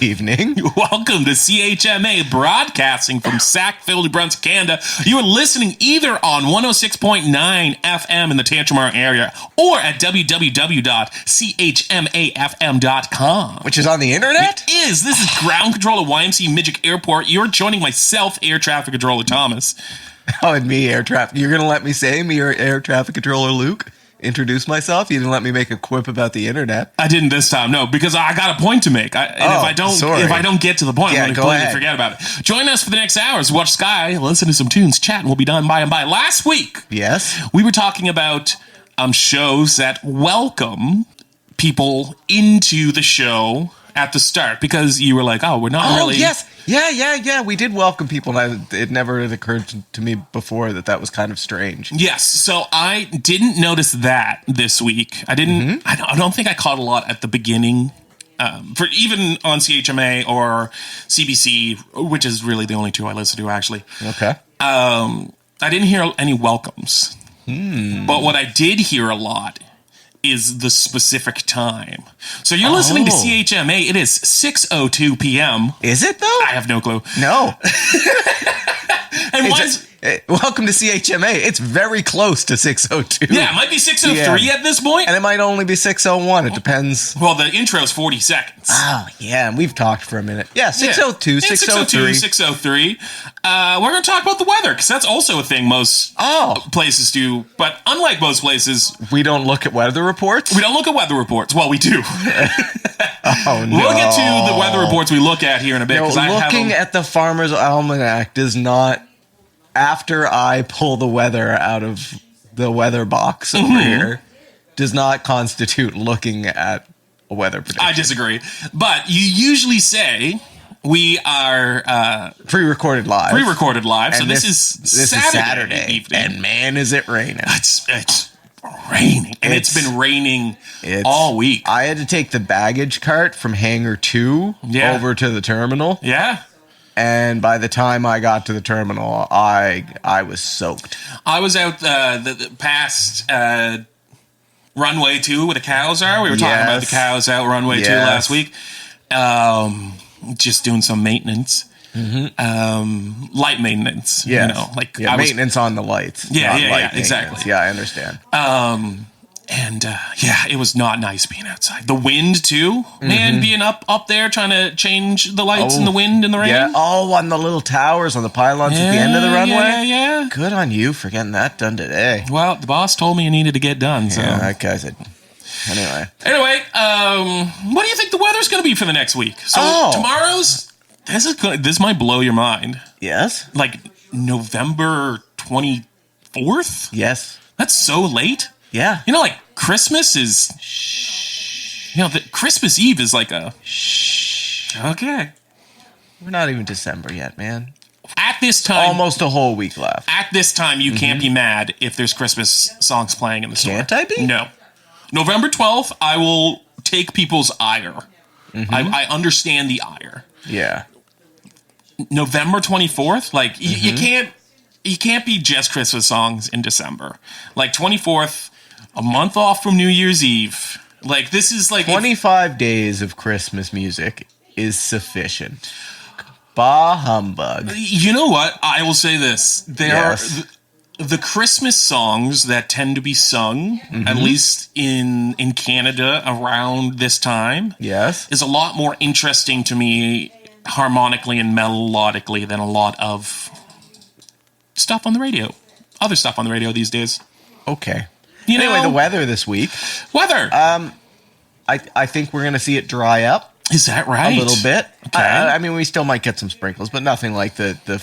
Good evening. Welcome to CHMA, broadcasting from Sackville, New Brunswick, Canada. You are listening either on 106.9 FM in the Tantramar area or at www.chmafm.com. Which is on the internet? It is. This is ground control at YMC Midgic Airport. You're joining myself, Air Traffic Controller Thomas. Oh, and me, Air Traffic. You're going to let me say me, Air Traffic Controller Luke? Introduce myself? You didn't let me make a quip about the internet. I didn't this time, no, because I got a point to make. If I don't get to the point, I'm going to completely forget about it. Join us for the next hours. Watch Sky, listen to some tunes, chat, and we'll be done by and by. Last week, yes, we were talking about shows that welcome people into the show at the start, because you were like, oh, we're not really... yes. Yeah. We did welcome people, and it never had occurred to me before that was kind of strange. Yes, so I didn't notice that this week. I didn't. I don't think I caught a lot at the beginning, for even on CHMA or CBC, which is really the only two I listen to, actually. Okay. I didn't hear any welcomes, but what I did hear a lot is the specific time. So you're listening to CHMA. It is 6:02 p.m. Is it, though? I have no clue. No. And welcome to CHMA. It's very close to 6:02. Yeah, it might be 6:03 at this point. And it might only be 6:01. It depends. Well, the intro's 40 seconds. Oh, yeah, and we've talked for a minute. Yeah, 6:02, 6:03. 6:03. We're going to talk about the weather, because that's also a thing most places do. But unlike most places... We don't look at weather reports? We don't look at weather reports. Well, we do. Oh, no. We'll get to the weather reports we look at here in a bit. No, looking at the Farmer's Almanac does not... After I pull the weather out of the weather box over here, does not constitute looking at a weather prediction. I disagree. But you usually say we are... Pre-recorded live. So this is Saturday evening. And man, is it raining. It's raining. And it's been raining all week. I had to take the baggage cart from Hangar 2 over to the terminal. Yeah. And by the time I got to the terminal, I was soaked. I was out the past runway 2 where the cows are. We were talking about the cows out runway 2 last week. Just doing some maintenance. Light maintenance. Yeah. You know, maintenance on the lights. Yeah, exactly. Yeah, I understand. And it was not nice being outside. The wind too, man, being up there trying to change the lights in the wind and the rain. Yeah, on the little towers on the pylons at the end of the runway. Yeah. Good on you for getting that done today. Well, the boss told me it needed to get done. So that guy's Anyway, what do you think the weather's going to be for the next week? So tomorrow's this might blow your mind. Yes, like November 24th. Yes, that's so late. Yeah. You know, like, Christmas is... Christmas Eve is like a... Okay. We're not even December yet, man. At this time... Almost a whole week left. At this time, you can't be mad if there's Christmas songs playing in the store. Can't I be? No. November 12th, I will take people's ire. I understand the ire. Yeah. November 24th, like, you can't be just Christmas songs in December. Like, 24th... a month off from New Year's Eve. Like, this is like... 25 days of Christmas music is sufficient. Bah humbug. You know what? I will say this. There are the Christmas songs that tend to be sung, at least in Canada around this time, is a lot more interesting to me harmonically and melodically than a lot of stuff on the radio. Other stuff on the radio these days. Okay. Anyway, the weather this week. I think we're going to see it dry up. Is that right? A little bit. Okay. I mean, we still might get some sprinkles, but nothing like the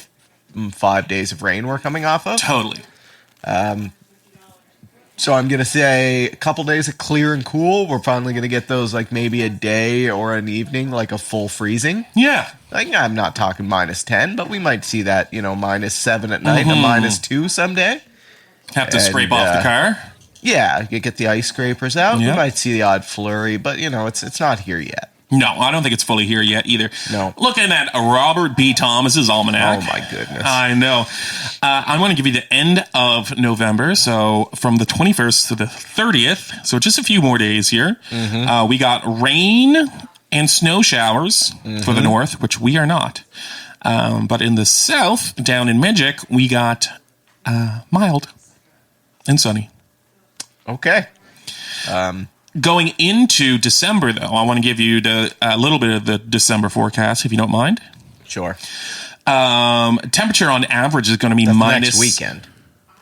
5 days of rain we're coming off of. Totally. So I'm going to say a couple days of clear and cool. We're finally going to get those, like, maybe a day or an evening, like a full freezing. Yeah. Like, I'm not talking -10, but we might see that, -7 at night and a -2 someday. Have to scrape off the car. Yeah, you get the ice scrapers out. We might see the odd flurry, but, it's not here yet. No, I don't think it's fully here yet either. No. Looking at Robert B. Thomas's almanac. Oh, my goodness. I know. I want to give you the end of November. So from the 21st to the 30th, so just a few more days here, we got rain and snow showers for the north, which we are not. But in the south, down in Midgic, we got mild and sunny. Okay. Going into December, though, I want to give you a little bit of the December forecast, if you don't mind. Sure. Temperature on average is going to be next weekend.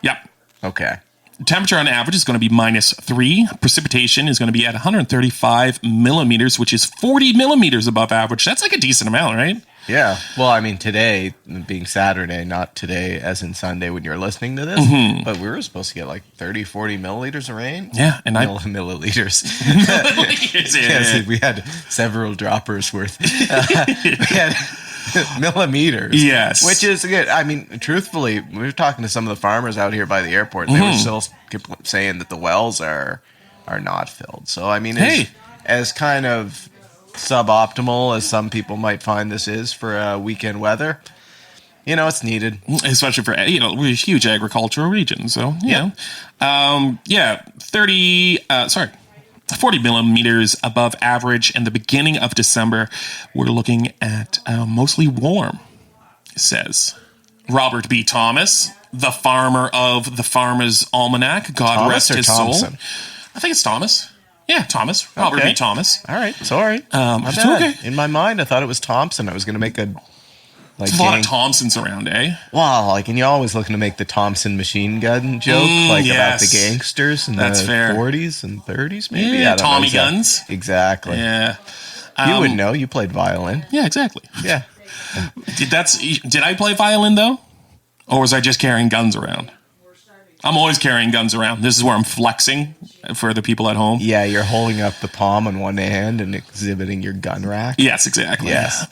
Yep. Okay. Temperature on average is going to be -3. Precipitation is going to be at 135 millimeters, which is 40 millimeters above average. That's like a decent amount, right? Yeah. Well, I mean, today being Saturday, not today as in Sunday when you're listening to this, but we were supposed to get like 30, 40 milliliters of rain. Yeah. And milliliters. Yeah. We had several droppers worth. We had millimeters. Yes. Which is good. I mean, truthfully, we were talking to some of the farmers out here by the airport, and they were still saying that the wells are not filled. So, I mean, as kind of suboptimal as some people might find this is for weekend weather, it's needed, especially for we're a huge agricultural region. So 40 millimeters above average. And the beginning of December, we're looking at mostly warm. Says Robert B. Thomas, the farmer of the Farmer's Almanac. God Thomas rest or his Thompson? soul. I think it's Thomas. Yeah, Thomas. Robert B. Thomas. All right. Sorry. It's okay. In my mind, I thought it was Thompson. I was going to make a a lot of Thompsons around, eh? Wow. And you're always looking to make the Thompson machine gun joke, about the gangsters in the 40s and 30s, maybe. Yeah, Tommy guns. Exactly. Yeah. You would know. You played violin. Yeah, exactly. Yeah. Did I play violin, though? Or was I just carrying guns around? I'm always carrying guns around. This is where I'm flexing for the people at home. Yeah, you're holding up the palm on one hand and exhibiting your gun rack. Yes, exactly. Yes.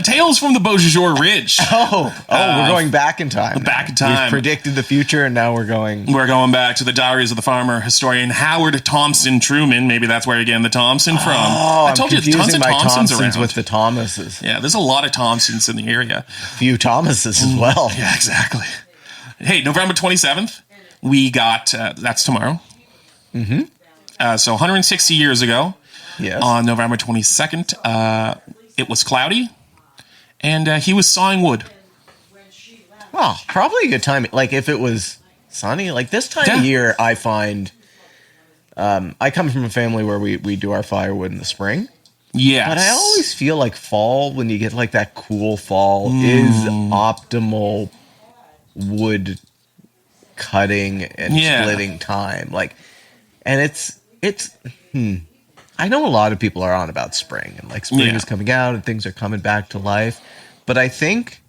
Tales from the Beausejour Ridge. We're going back in time. Back in time. We've predicted the future, and now we're going back to the diaries of the farmer historian Howard Thompson Truman. Maybe that's where you're getting the Thompson from. I told you tons of Thompsons around. with the Thomases. Yeah, there's a lot of Thompsons in the area. A few Thomases as well. Yeah, exactly. Hey, November 27th. We got, that's tomorrow. So 160 years ago, on November 22nd, it was cloudy, and he was sawing wood. Well, probably a good time. Like, if it was sunny, like this time of year, I find, I come from a family where we do our firewood in the spring. Yes. But I always feel like fall, when you get like that cool fall, is optimal wood cutting and splitting time. And it's I know a lot of people are on about spring, and like spring is coming out and things are coming back to life, but I think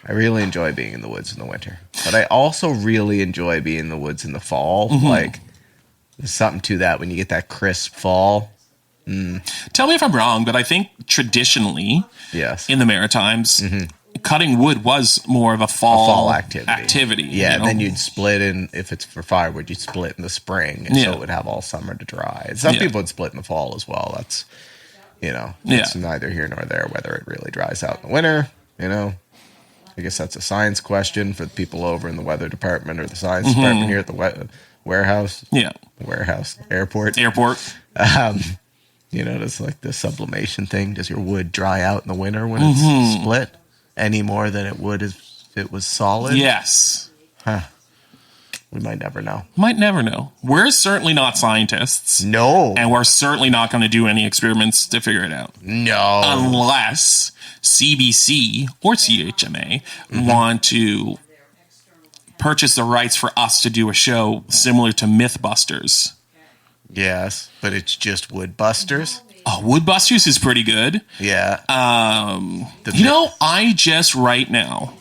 I really enjoy being in the woods in the winter, but I also really enjoy being in the woods in the fall. Like, there's something to that when you get that crisp fall. Tell me if I'm wrong, but I think traditionally in the Maritimes, cutting wood was more of a fall activity. Yeah, and then you'd split in, if it's for firewood, you'd split in the spring, and so it would have all summer to dry. Some people would split in the fall as well. That's, it's neither here nor there whether it really dries out in the winter. I guess that's a science question for the people over in the weather department or the science department here at the warehouse. Yeah. Warehouse. Airport. It's like the sublimation thing. Does your wood dry out in the winter when it's split any more than it would if it was solid? Yes. Huh. We might never know. Might never know. We're certainly not scientists. No. And we're certainly not going to do any experiments to figure it out. No. Unless CBC or CHMA want to purchase the rights for us to do a show similar to Mythbusters. Yes, but it's just Woodbusters. Oh, Woodbusters is pretty good. Yeah. I just right now,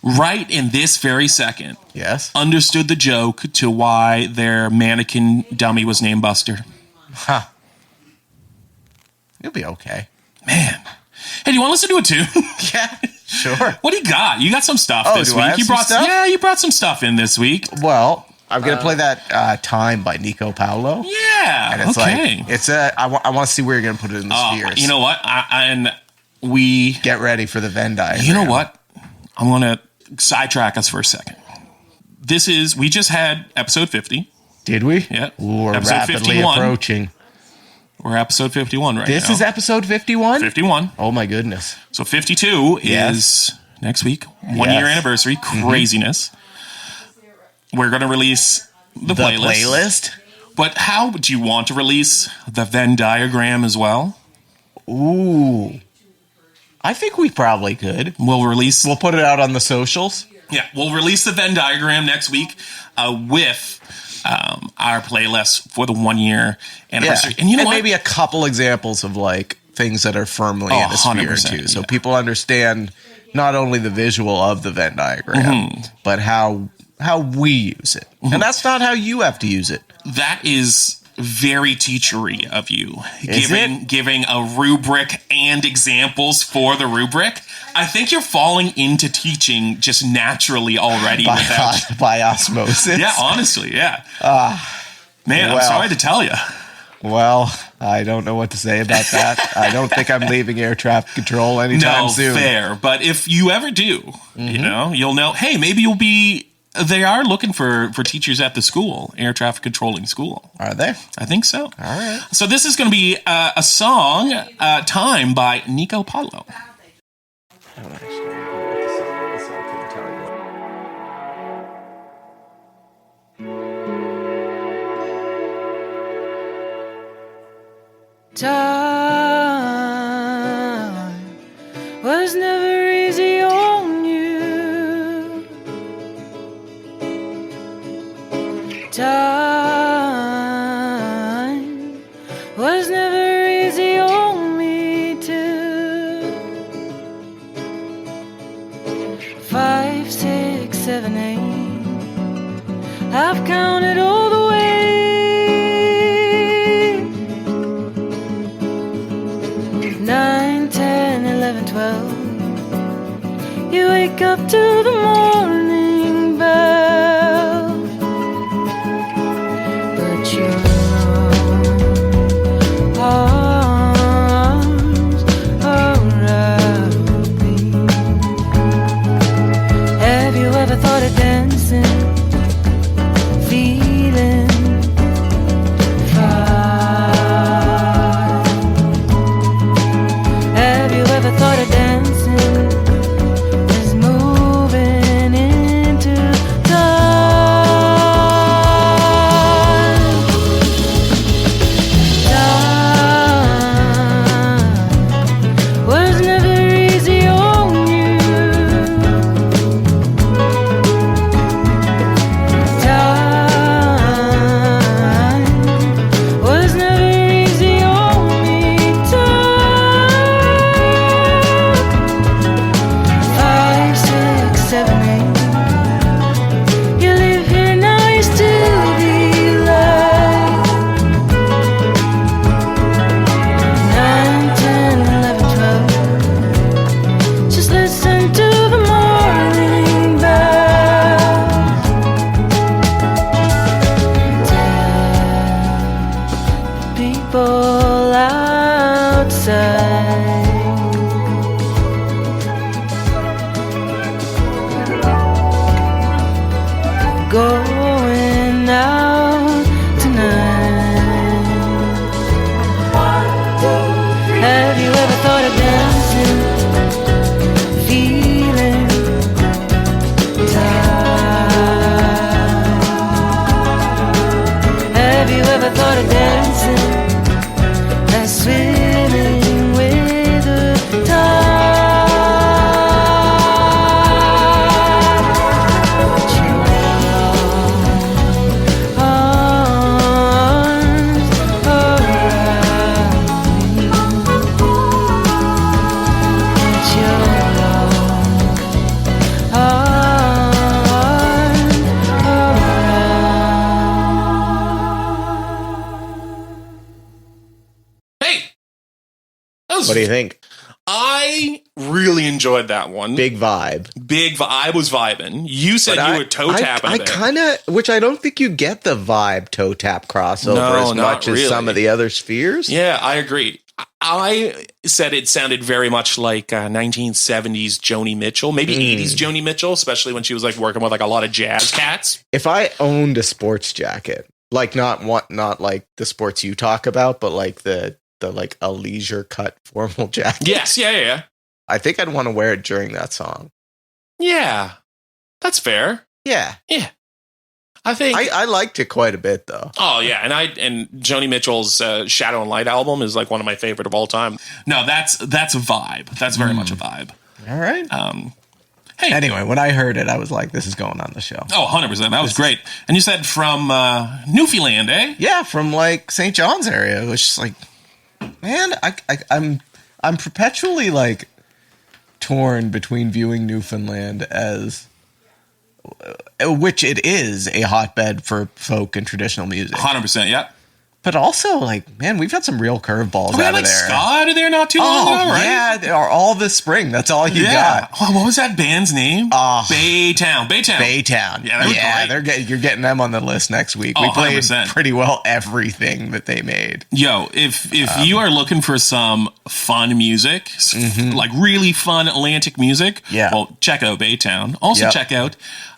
right in this very second, understood the joke to why their mannequin dummy was named Buster. Huh. You'll be okay. Man. Hey, do you want to listen to it too? Yeah, sure. What do you got? You got some stuff this week. I have some stuff? Yeah, you brought some stuff in this week. Well, I'm going to play that Time by Nico Paolo. Yeah, and it's I want to see where you're going to put it in the spheres. You know what? We get ready for the Venn diagram. You know what? I'm going to sidetrack us for a second. We just had episode 50. Did we? Yeah. Ooh, we're episode rapidly 51. approaching. We're episode 51 right now. This is episode 51? 51. Oh, my goodness. So 52 is next week. 1 year anniversary. Craziness. We're going to release the playlist. But how do you want to release the Venn diagram as well? Ooh. I think we probably could. We'll put it out on the socials. Yeah, we'll release the Venn diagram next week with our playlist for the 1 year anniversary. Yeah. And you know what? Maybe a couple examples of like things that are firmly in the sphere too. So people understand not only the visual of the Venn diagram, but how we use it. And that's not how you have to use it. That is very teachery of you. Giving a rubric and examples for the rubric. I think you're falling into teaching just naturally already. By osmosis. Yeah, honestly, yeah. Man, I'm sorry to tell you. Well, I don't know what to say about that. I don't think I'm leaving air traffic control anytime soon. No, fair. But if you ever do, you'll know, hey, maybe you'll be... They are looking for teachers at the school, air traffic controlling school. Are they? I think so. All right. So this is going to be a song, Time by Nico Paulo. I don't actually know what the song is, so I couldn't tell you. Time was never easy on you. Time was never easy on me too. 5, 6, 7, 8. I've counted all the way. 9, 10, 11, 12. You wake up to the morning bell. But your arms around me. Have you ever thought of dancing? Feeling fine. Have you ever thought of dancing? Is moving into time. Time was never easy on you. Time was never easy on me. Time 5, 6, 7, 8. You live here now, you still be late. 9, 10, 11, 12. Just listen to the morning bells. Tell people outside. Going out tonight. Have you ever thought of dancing? Feeling tired. Have you ever thought of dancing? And swimming with the tide. Put your arms around me. Put your arms around. Hey! What do you think? I really enjoyed that one. Big vibe. I was vibing. You said you were toe tapping. I kind of, which I don't think you get the vibe toe tap crossover as much as some of the other spheres. Yeah, I agree. I said it sounded very much like 1970s Joni Mitchell, maybe 80s Joni Mitchell, especially when she was like working with like a lot of jazz cats. If I owned a sports jacket, Like not like the sports you talk about, but like the like a leisure cut formal jacket. Yes, yeah. I think I'd want to wear it during that song. Yeah, that's fair. Yeah. I think I liked it quite a bit though. Oh yeah, and Joni Mitchell's Shadow and Light album is like one of my favorite of all time. No, that's a vibe. That's very much a vibe. All right. Hey. Anyway, when I heard it, I was like, this is going on the show. Oh, 100%. That was great. And you said from Newfoundland, eh? Yeah, from like St. John's area, which is like, man, I'm perpetually like torn between viewing Newfoundland as, which it is a hotbed for folk and traditional music. 100%, yeah. But also, like, man, we've had some real curveballs out of there. Ska out of there not too long ago, right? Yeah, they are all this spring. That's all you got. Oh, what was that band's name? Baytown. Yeah, they're great. You're getting them on the list next week. We played 100%. pretty well everything that they made. Yo, if you are looking for some fun music, like really fun Atlantic music, well, check out Baytown. Also check out,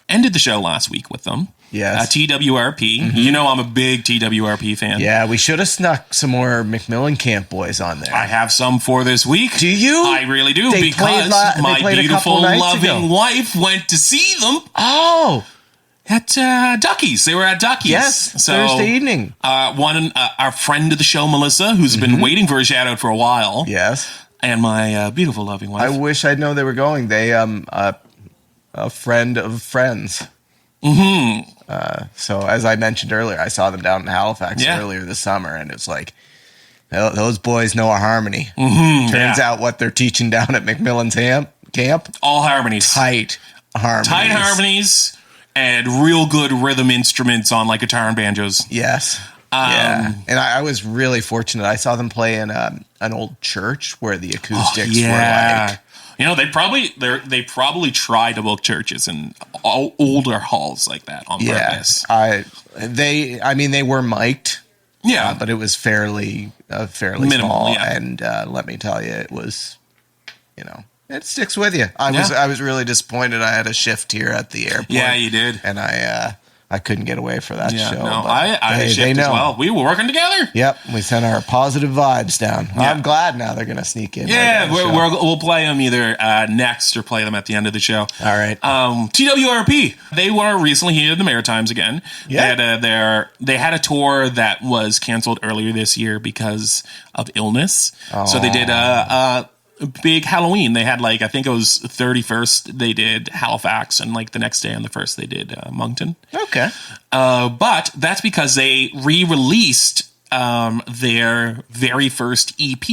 ended the show last week with them. Yes. TWRP. You know I'm a big TWRP fan. Yeah, we should have snuck some more Macmillan Camp boys on there. I have some for this week. Do you? I really do, They because my beautiful, loving wife went to see them. Oh. At Ducky's. They were at Ducky's. Yes, so, Thursday evening. Our friend of the show, Melissa, who's been waiting for a shout-out for a while. Yes. And my beautiful, loving wife. I wish I'd known they were going. They, a friend of friends. So as I mentioned earlier, I saw them down in Halifax earlier this summer, and it's like, those boys know a harmony. Turns out what they're teaching down at Macmillan's camp, all harmonies, tight harmonies, and real good rhythm instruments on like guitar and banjos. Yes. And I was really fortunate. I saw them play in an old church where the acoustics were like, you know, they probably try to book churches in older halls like that on purpose. They were mic'd. Yeah, but it was fairly minimal, small. yeah. And let me tell you, it was, it sticks with you. I was really disappointed. I had a shift here at the airport. Yeah, you did, and I couldn't get away for that show. No, I had a shift as well. We were working together. Yep, we sent our positive vibes down. Yeah. I'm glad now they're going to sneak in. Yeah, we'll play them either next or play them at the end of the show. All right. TWRP, they were recently here in the Maritimes again. Yeah. They had a tour that was canceled earlier this year because of illness. Oh. So they did a big Halloween. They had I think it was 31st, they did Halifax, and the next day on the 1st they did Moncton. Okay. But that's because they re-released their very first EP.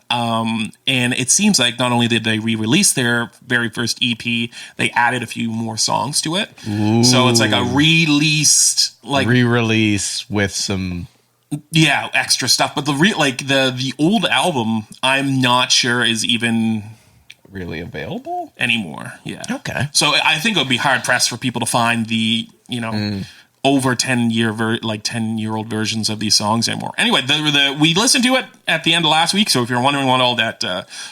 And it seems like not only did they re-release their very first EP, they added a few more songs to it. Ooh. So it's like a re-release with some extra stuff, but the old album, I'm not sure is even really available anymore. Yeah. Okay. So I think it would be hard pressed for people to find the over 10-year-old versions of these songs anymore. Anyway, we listened to it at the end of last week. So if you're wondering what all that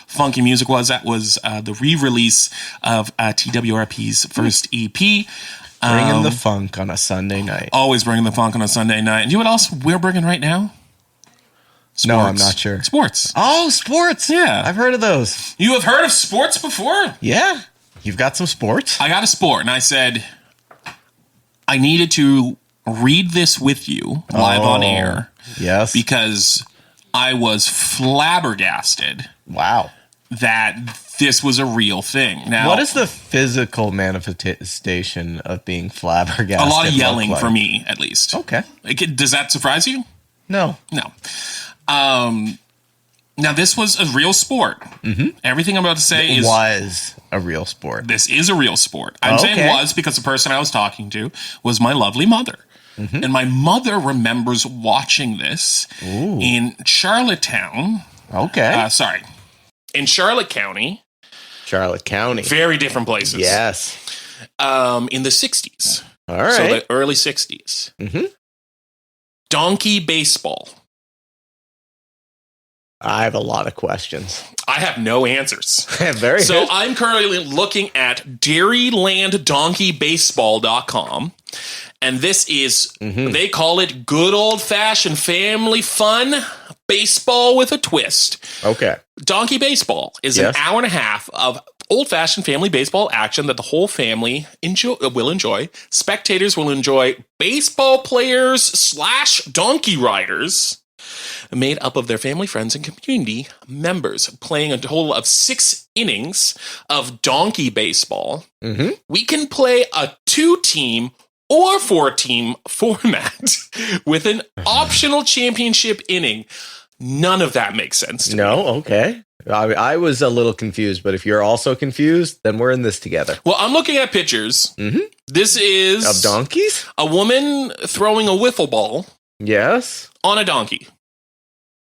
funky music was, that was the re-release of TWRP's first EP. Bringing the funk on a Sunday night. Always bringing the funk on a Sunday night. And you know what else we're bringing right now? Sports. No, I'm not sure. Sports. Oh, sports. Yeah. I've heard of those. You have heard of sports before? Yeah. You've got some sports? I got a sport, and I said I needed to read this with you live on air. Yes. Because I was flabbergasted. Wow. That this was a real thing. Now, what is the physical manifestation of being flabbergasted? A lot of yelling for me, at least. Okay. Does that surprise you? No. Now, this was a real sport. Mm-hmm. Everything I'm about to say was a real sport. This is a real sport. I'm saying was because the person I was talking to was my lovely mother. Mm-hmm. And my mother remembers watching this in Charlottetown. Okay. In Charlotte County. Very different places. Yes. In the 60s. All right. So the early 60s. Mm-hmm. Donkey baseball. I have a lot of questions. I have no answers. Very so good. I'm currently looking at DairylandDonkeyBaseball.com. And this is, they call it good old-fashioned family fun, baseball with a twist. Okay. Donkey Baseball is an hour and a half of old-fashioned family baseball action that the whole family will enjoy. Spectators will enjoy baseball players / donkey riders made up of their family, friends, and community members playing a total of 6 innings of donkey baseball. We can play a 2-team or 4-team format with an optional championship inning. None of that makes sense to me. No, okay. I was a little confused, but if you're also confused, then we're in this together. Well, I'm looking at pictures. This is... Of donkeys? A woman throwing a wiffle ball. Yes. On a donkey.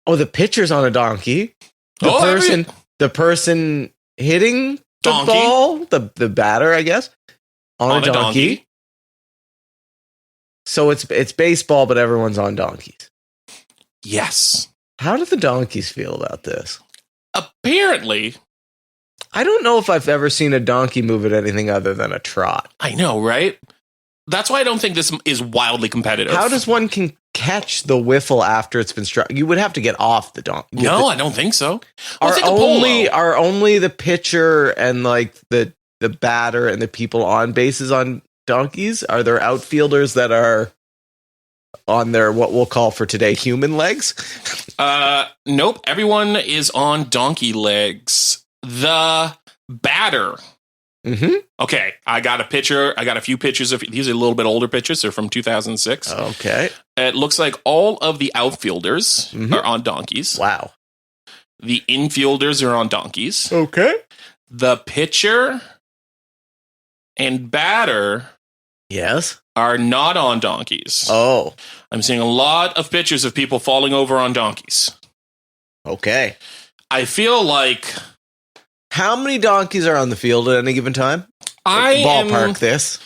Oh, the pitcher's on a donkey. The person hitting the ball, the batter, I guess, on a donkey. So it's baseball, but everyone's on donkeys. Yes. How do the donkeys feel about this? Apparently, I don't know if I've ever seen a donkey move at anything other than a trot. I know, right? That's why I don't think this is wildly competitive. How does one can catch the wiffle after it's been struck? You would have to get off the donkey. No, I don't think so. Are only the pitcher and like the batter and the people on bases on donkeys? Are there outfielders that are on their what we'll call for today human legs? Nope. Everyone is on donkey legs. The batter. Okay, I got a picture. I got a few pictures of these are a little bit older pictures. They're from 2006. Okay. It looks like all of the outfielders are on donkeys. Wow. The infielders are on donkeys. Okay. The pitcher and batter are not on donkeys. Oh. I'm seeing a lot of pictures of people falling over on donkeys. Okay. I feel like... How many donkeys are on the field at any given time? Ballpark this.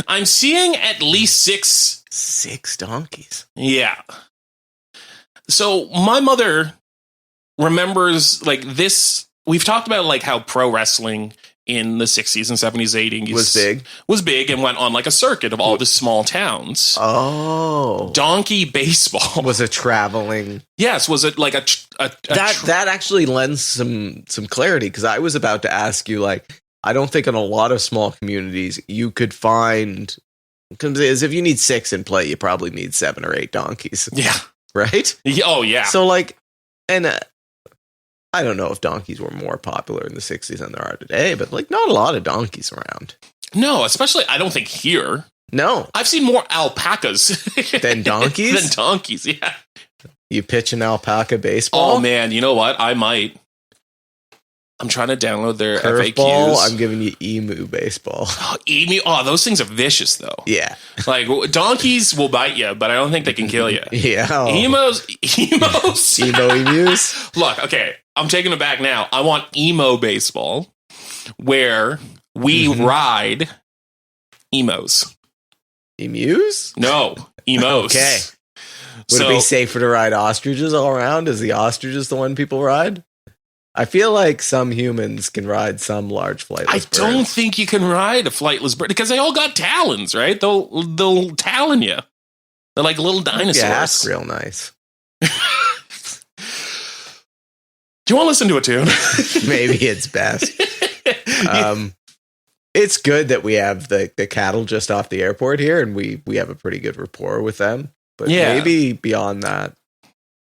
I'm seeing at least 6. 6 donkeys. Yeah. So my mother remembers like this. We've talked about like how pro wrestling in the 60s and 70s, 80s was big and went on like a circuit of all the small towns. Oh. Donkey baseball was a traveling. Yes, was it like that actually lends some clarity, because I was about to ask you, like, I don't think in a lot of small communities you could find, because if you need 6 in play, you probably need 7 or 8 donkeys. Yeah. Right? Oh, yeah. So like, and I don't know if donkeys were more popular in the 60s than there are today, but like not a lot of donkeys around. No, especially I don't think here. No. I've seen more alpacas than donkeys? Yeah. You pitch an alpaca baseball? Oh man, you know what? I might. I'm trying to download their FAQs. Ball, I'm giving you emu baseball. Oh, emu. Oh, those things are vicious though. Yeah. Like donkeys will bite you, but I don't think they can kill you. Yeah. Emos. Emo emus. Look, okay. I'm taking it back now. I want emo baseball where we ride emos. Emus? No, emos. Okay. Would it be safer to ride ostriches all around? Is the ostriches the one people ride? I feel like some humans can ride some large flightless birds. I don't think you can ride a flightless bird because they all got talons, right? They'll talon you. They're like little dinosaurs. Yeah, that's real nice. Do you want to listen to it too? Maybe it's best. It's good that we have the cattle just off the airport here, and we have a pretty good rapport with them. But maybe beyond that,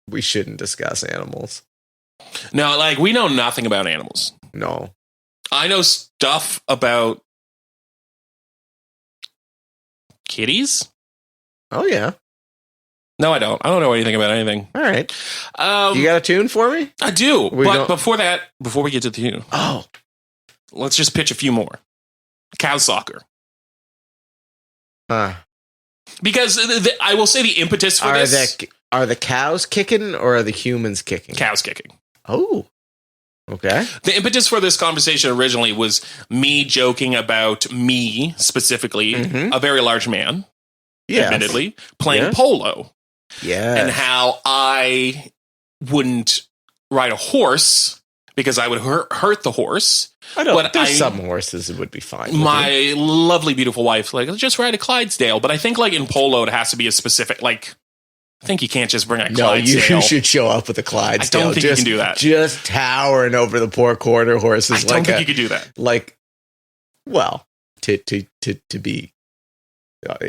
we shouldn't discuss animals. No, like we know nothing about animals. No. I know stuff about kitties. Oh, yeah. No, I don't. I don't know anything about anything. All right. You got a tune for me? I do. But before we get to the tune, let's just pitch a few more. Cow soccer. Because I will say the impetus for this... Are the cows kicking or are the humans kicking? Cows kicking. Oh, okay. The impetus for this conversation originally was me joking about me, specifically, a very large man, admittedly, playing polo. Yeah. And how I wouldn't ride a horse because I would hurt the horse. I know, but there's some horses that would be fine. My lovely, beautiful wife, like, let's just ride a Clydesdale. But I think, like, in polo, it has to be a specific, like, I think you can't just bring a Clydesdale. No, you should show up with a Clydesdale. I don't think you can do that. Just towering over the poor quarter horses. I don't think you could do that. Like, well, to be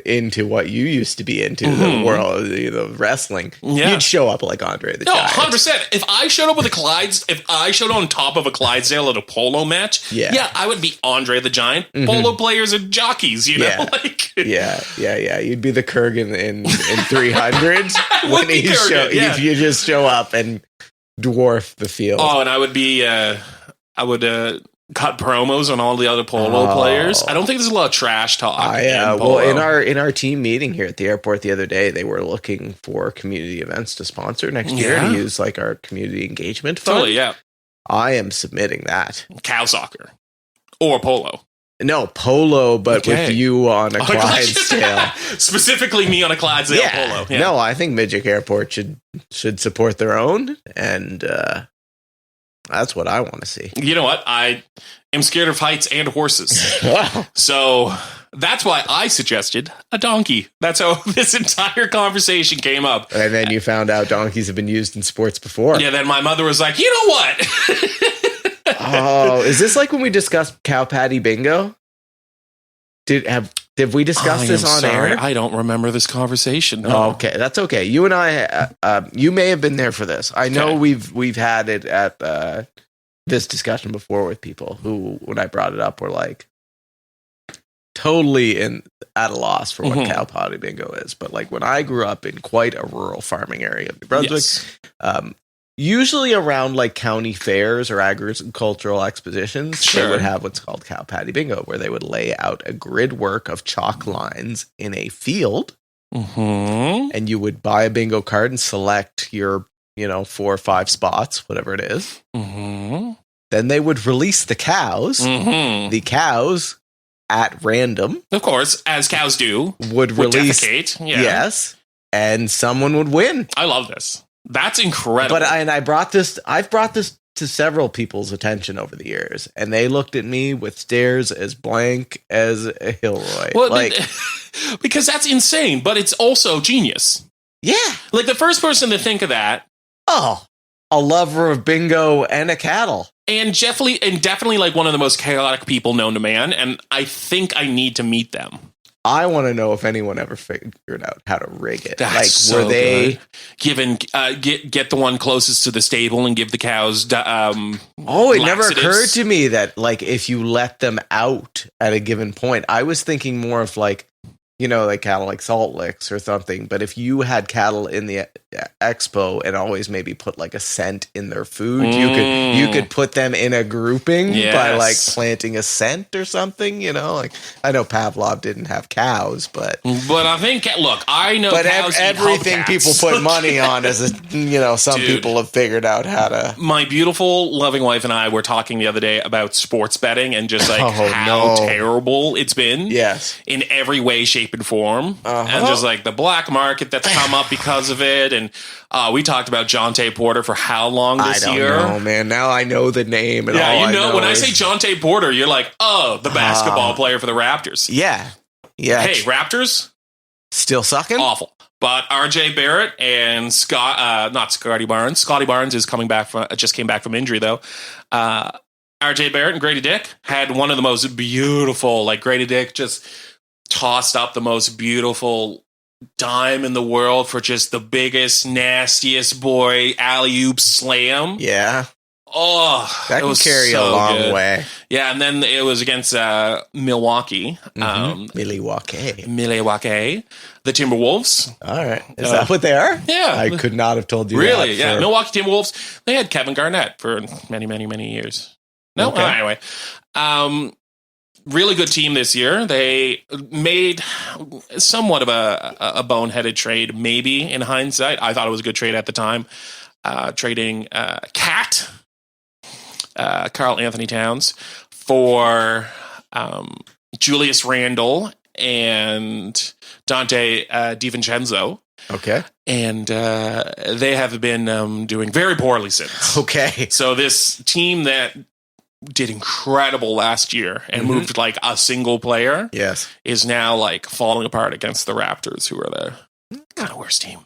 into what you used to be into, the world, the wrestling, you'd show up like Andre the Giant. 100%. If I showed up with if I showed on top of a Clydesdale at a polo match, I would be Andre the Giant. Polo players are jockeys, you know? Like, yeah. You'd be the Kurgan in 300 when you just show up and dwarf the field. Oh, and I would be, cut promos on all the other polo players. I don't think there's a lot of trash talk. Well, in our team meeting here at the airport the other day, they were looking for community events to sponsor next year to use like our community engagement fund. Totally, yeah. I am submitting that. Cow soccer or polo. No, polo, but with you on a Clydesdale. Specifically me on a Clydesdale polo. Yeah. No, I think Midgic Airport should support their own, and that's what I want to see. You know what? I am scared of heights and horses. So that's why I suggested a donkey. That's how this entire conversation came up. And then you found out donkeys have been used in sports before. Yeah, then my mother was like, you know what? Oh, is this like when we discussed cow patty bingo? Did we discuss this on air? I don't remember this conversation. No. Oh, okay, that's okay. You and I, you may have been there for this. I know we've had it at this discussion before with people who, when I brought it up, were like totally at a loss for what cow patty bingo is. But like when I grew up in quite a rural farming area of New Brunswick, usually around like county fairs or agricultural expositions, they would have what's called cow patty bingo, where they would lay out a grid work of chalk lines in a field, and you would buy a bingo card and select your 4 or 5 spots, whatever it is. Then they would release the cows. The cows, at random, of course, as cows do, would release. Defecate. Yes, and someone would win. I love this. That's incredible. But I've brought this to several people's attention over the years, and they looked at me with stares as blank as a Hilroy. Well, because that's insane, but it's also genius. Yeah. Like the first person to think of that. Oh, a lover of bingo and a cattle. And definitely like one of the most chaotic people known to man. And I think I need to meet them. I want to know if anyone ever figured out how to rig it. That's like, so were they given get the one closest to the stable and give the cows? It never occurred to me that like if you let them out at a given point. I was thinking more of like, like cattle like salt licks or something. But if you had cattle in the expo and always maybe put like a scent in their food, you could put them in a grouping by like planting a scent or something. Like I know Pavlov didn't have cows, but I think I know. But cows everything people put money on is some people have figured out how to. My beautiful loving wife and I were talking the other day about sports betting and just like how terrible it's been. Yes, in every way, shape, and form, and just like the black market that's come up because of it. And we talked about Jonte Porter for how long this year? I don't know, man. Now I know the name. And when I say Jonte Porter, you're like, the basketball player for the Raptors. Yeah. Hey, Raptors still sucking. Awful. But RJ Barrett and Scotty Barnes is coming back just came back from injury though. RJ Barrett and Grady Dick had one of the most beautiful, like Grady Dick just tossed up the most beautiful dime in the world for just the biggest, nastiest boy alley-oop slam. Yeah. Oh, that can carry a long way. Yeah, and then it was against Milwaukee. Milwaukee. The Timberwolves. All right. Is that what they are? Yeah. I could not have told you really, that. Yeah. Milwaukee Timberwolves. They had Kevin Garnett for many, many, many years. No? Okay. Anyway. Really good team this year. They made somewhat of a boneheaded trade, maybe in hindsight. I thought it was a good trade at the time. Trading Cat, Carl Anthony Towns, for Julius Randle and Dante DiVincenzo. Okay. And they have been doing very poorly since. Okay. So this team that did incredible last year and moved like a single player is now like falling apart against the Raptors, who are the kind of worst team.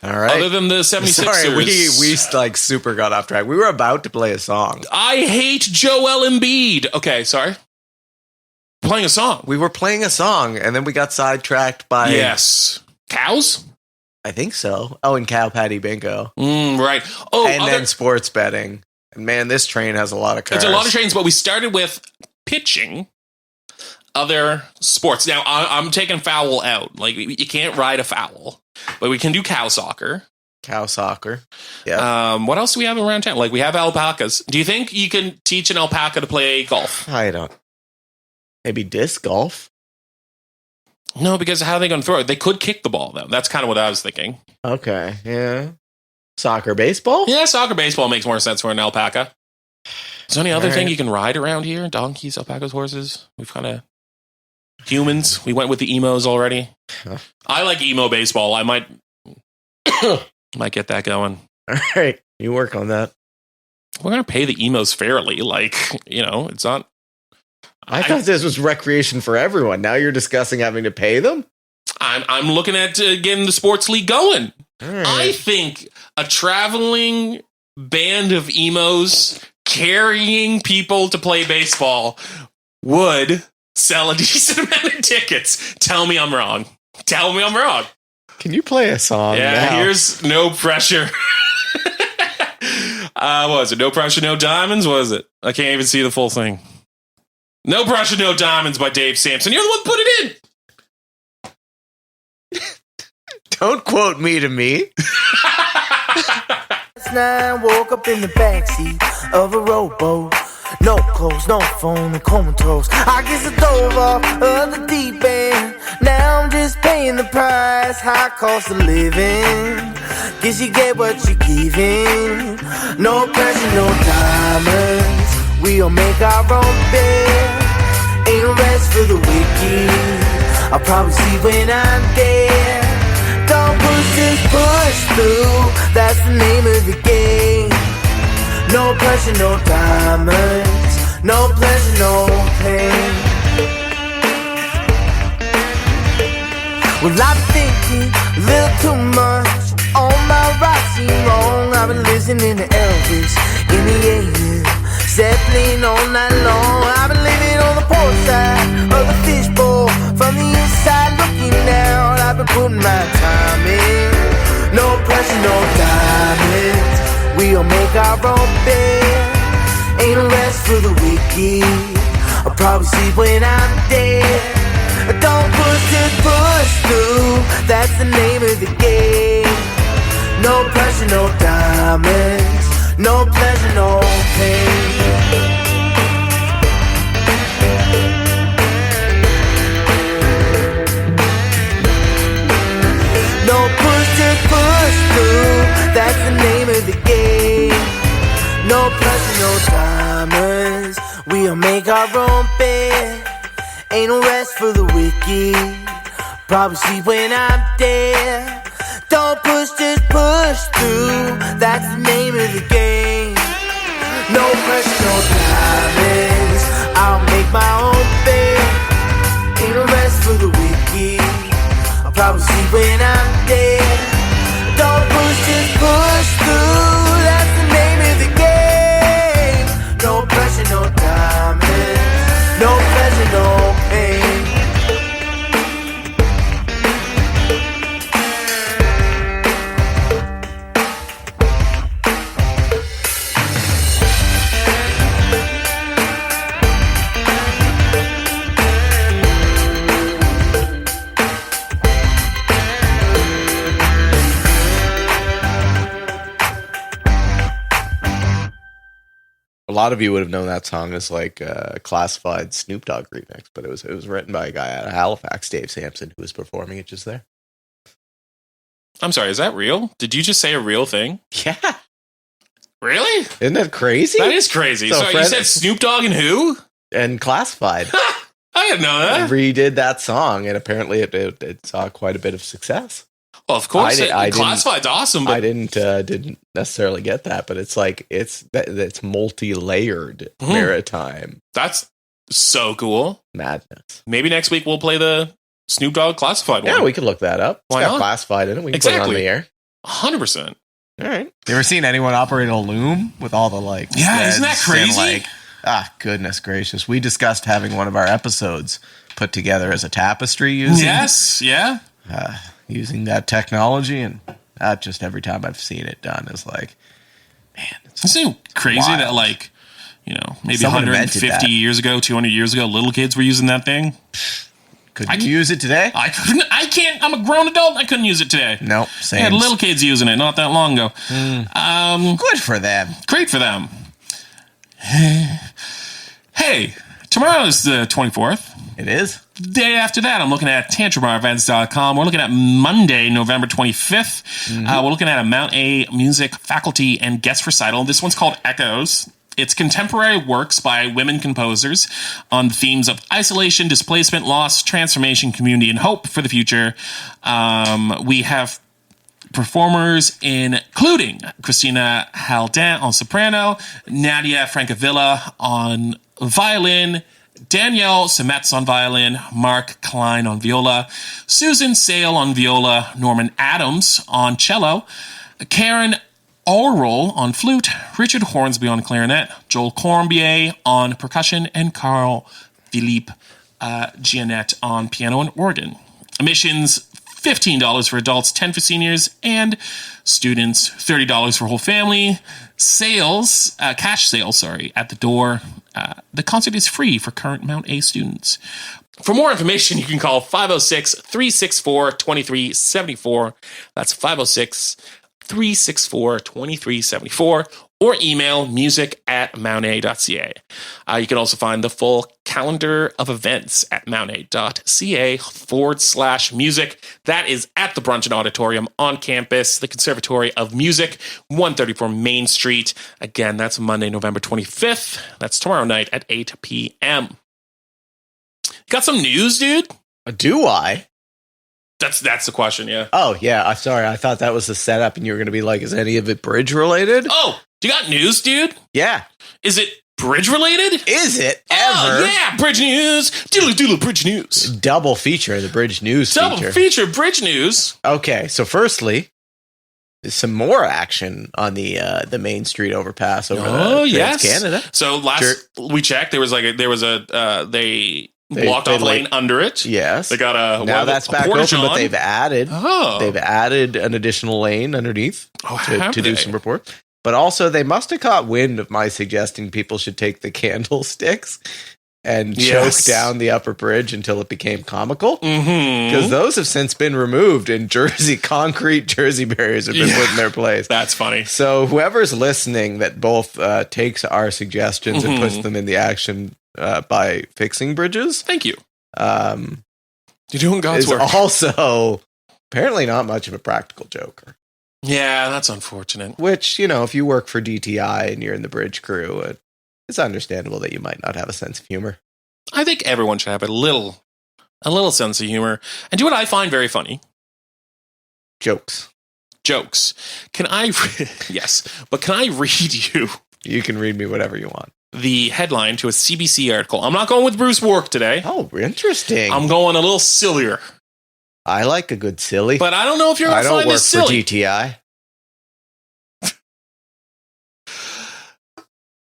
All right. Other than the 76ers. Sorry, we like super got off track. We were about to play a song. I hate Joel Embiid. Okay, sorry. Playing a song. We were playing a song, and then we got sidetracked by... Yes. Cows? I think so. Oh, and Cow Patty Bingo. Right. Oh, and then sports betting. And man, this train has a lot of cars. It's a lot of trains, but we started with pitching other sports. Now, I'm taking foul out. Like, you can't ride a foul, but we can do cow soccer. Cow soccer. Yeah. What else do we have around town? Like, we have alpacas. Do you think you can teach an alpaca to play golf? I don't. Maybe disc golf? No, because how are they going to throw it? They could kick the ball, though. That's kind of what I was thinking. Okay, yeah. Soccer, baseball? Yeah, soccer, baseball makes more sense for an alpaca. Is there any other thing you can ride around here? Donkeys, alpacas, horses? We've kind of... Humans? We went with the emos already. I like emo baseball. I might get that going. All right, you work on that. We're going to pay the emos fairly. Like, it's not... I thought this was recreation for everyone. Now you're discussing having to pay them? I'm looking at getting the sports league going. Right. I think a traveling band of emos carrying people to play baseball would sell a decent amount of tickets. Tell me I'm wrong. Tell me I'm wrong. Can you play a song? Yeah, now? Here's No Pressure. What was it? No Pressure, No Diamonds? What was it? I can't even see the full thing. No Pressure, No Diamonds by Dave Sampson. You're the one who put it in. Don't quote me to me. Last night, woke up in the backseat of a rowboat. No clothes, no phone, and comatose. I guess I dove off of the deep end. Now I'm just paying the price. High cost of living. Guess you get what you're giving. No pressure, no diamonds. We all make our own bed. Ain't no rest for the wicked. I'll probably see when I'm dead. Don't push, just push through. That's the name of the game. No pressure, no diamonds. No pleasure, no pain. Well, I've been thinking a little too much. All my right seem wrong. I've been listening to Elvis in the AM, Zeppelin all night long. I've been living on the port side of the fishbowl. From the inside looking out, I've been putting my time in. No pressure, no diamonds. We all make our own bed. Ain't no rest for the wicked. I'll probably sleep when I'm dead. Don't push, just push through. That's the name of the game. No pressure, no diamonds. No pleasure, no pain. No push, just push through. That's the name of the game. No pressure, no diamonds. We'll make our own bed. Ain't no rest for the wicked. Probably sleep when I'm dead. Don't push, just push through. That's the name of the game. No pressure, no diamonds. I'll make my own bed. Ain't no rest for the wicked. I'll probably sleep when I'm dead. Don't push, just push through. That's the name of the game. No pressure, no diamonds. No pleasure, no pain. A lot of you would have known that song as like a classified Snoop Dogg remix, but it was written by a guy out of Halifax, Dave Sampson, who was performing it just there. I'm sorry, is that real? Did you just say a real thing? Yeah. Really? Isn't that crazy? That is crazy. So you said Snoop Dogg and who? And Classified. I didn't know that. Redid that song, and apparently it saw quite a bit of success. Well, of course, classified's awesome. But I didn't necessarily get that, but it's like it's multi-layered maritime. That's so cool. Madness. Maybe next week we'll play the Snoop Dogg classified one. Yeah, we could look that up. It's got classified in it. We can put it on the air. 100%. All right. You ever seen anyone operate a loom with all the Yeah, isn't that crazy? Goodness gracious. We discussed having one of our episodes put together as a tapestry using using that technology, and just every time I've seen it done is like, man, isn't it crazy wild. That maybe someone 150 years ago, 200 years ago, little kids were using that thing? Couldn't you use it today? I couldn't. I can't. I'm a grown adult. I couldn't use it today. Nope. Same. I had little kids using it not that long ago. Good for them. Great for them. Hey, tomorrow is the 24th. It is. The day after that, I'm looking at TantramarEvents.com. We're looking at Monday, November 25th. We're looking at a Mount A music faculty and guest recital. This one's called Echoes. It's contemporary works by women composers on the themes of isolation, displacement, loss, transformation, community, and hope for the future. We have performers including Christina Haldin on soprano, Nadia Francavilla on violin, Danielle Semetz on violin, Mark Klein on viola, Susan Sale on viola, Norman Adams on cello, Karen Orrell on flute, Richard Hornsby on clarinet, Joel Cormier on percussion, and Carl Philippe Giannette on piano and organ. Admissions $15 for adults, $10 for seniors, and students $30 for whole family. Cash sales, at the door. The concert is free for current Mount A students. For more information, you can call 506-364-2374. That's 506-364-2374, or email music@mounta.ca. You can also find the full calendar of events at mounta.ca/music. That is at the Bruncheon Auditorium on campus, the Conservatory of Music, 134 Main Street. Again, that's Monday, November 25th. That's tomorrow night at 8 p.m. Got some news, dude? Do I? That's the question, yeah. Oh, yeah. I'm sorry. I thought that was the setup, and you were going to be like, is any of it bridge related? Oh, you got news, dude? Yeah. Is it bridge related? Is it ever? Oh, yeah. Bridge news. Doodle bridge news. Double feature, the bridge news Double feature. feature, bridge news. Okay. So firstly, there's some more action on the Main Street overpass over Canada. So we checked, they blocked off lane under it. Yes. They got now that's back open, but they've added an additional lane underneath to do some report. But also, they must have caught wind of my suggesting people should take the candlesticks and choke down the upper bridge until it became comical. Because those have since been removed, and concrete Jersey barriers have been put in their place. That's funny. So whoever's listening that both takes our suggestions and puts them in the action by fixing bridges. Thank you. You're doing God's work. Also, apparently not much of a practical joker. Yeah, that's unfortunate. Which, if you work for DTI and you're in the bridge crew, it's understandable that you might not have a sense of humor. I think everyone should have a little sense of humor and do what I find very funny. Jokes. Can I? Yes, but can I read you? You can read me whatever you want. The headline to a CBC article. I'm not going with Bruce Wark today. Oh, interesting. I'm going a little sillier. I like a good silly. But I don't know if you're going to find this silly. I don't work for GTI.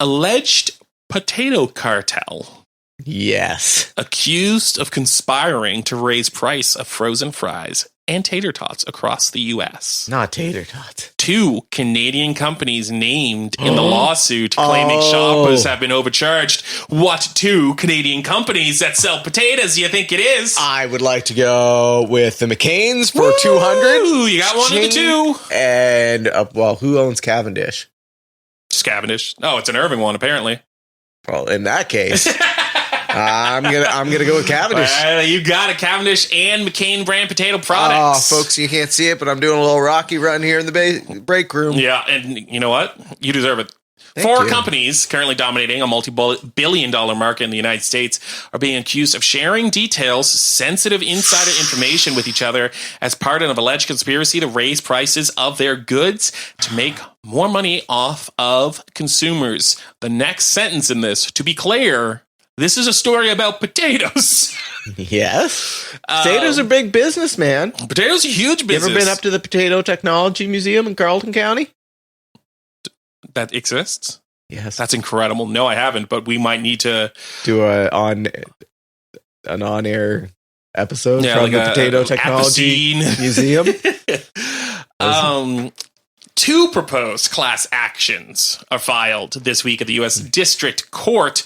Alleged potato cartel. Yes. Accused of conspiring to raise price of frozen fries and tater tots across the U.S. Not tater tots. 2 Canadian companies named in the lawsuit claiming shoppers have been overcharged. What 2 Canadian companies that sell potatoes do you think it is? I would like to go with the McCain's for 200. Ooh, you got one of the 2. And, who owns Cavendish? Just Cavendish. Oh, it's an Irving one, apparently. Well, in that case... I'm gonna go with Cavendish. You got a Cavendish and McCain brand potato products. Oh, folks, you can't see it, but I'm doing a little Rocky run here in the break room. Yeah, and you know what? You deserve it. Four companies currently dominating a multi-billion-dollar market in the United States are being accused of sharing details, sensitive insider information with each other as part of an alleged conspiracy to raise prices of their goods to make more money off of consumers. The next sentence in this, to be clear, this is a story about potatoes. Yes. Potatoes are big business, man. Potatoes are huge business. You ever been up to the Potato Technology Museum in Carleton County? That exists? Yes. That's incredible. No, I haven't, but we might need to do an on-air episode from the Potato Technology Museum. Two proposed class actions are filed this week at the U.S. District Court,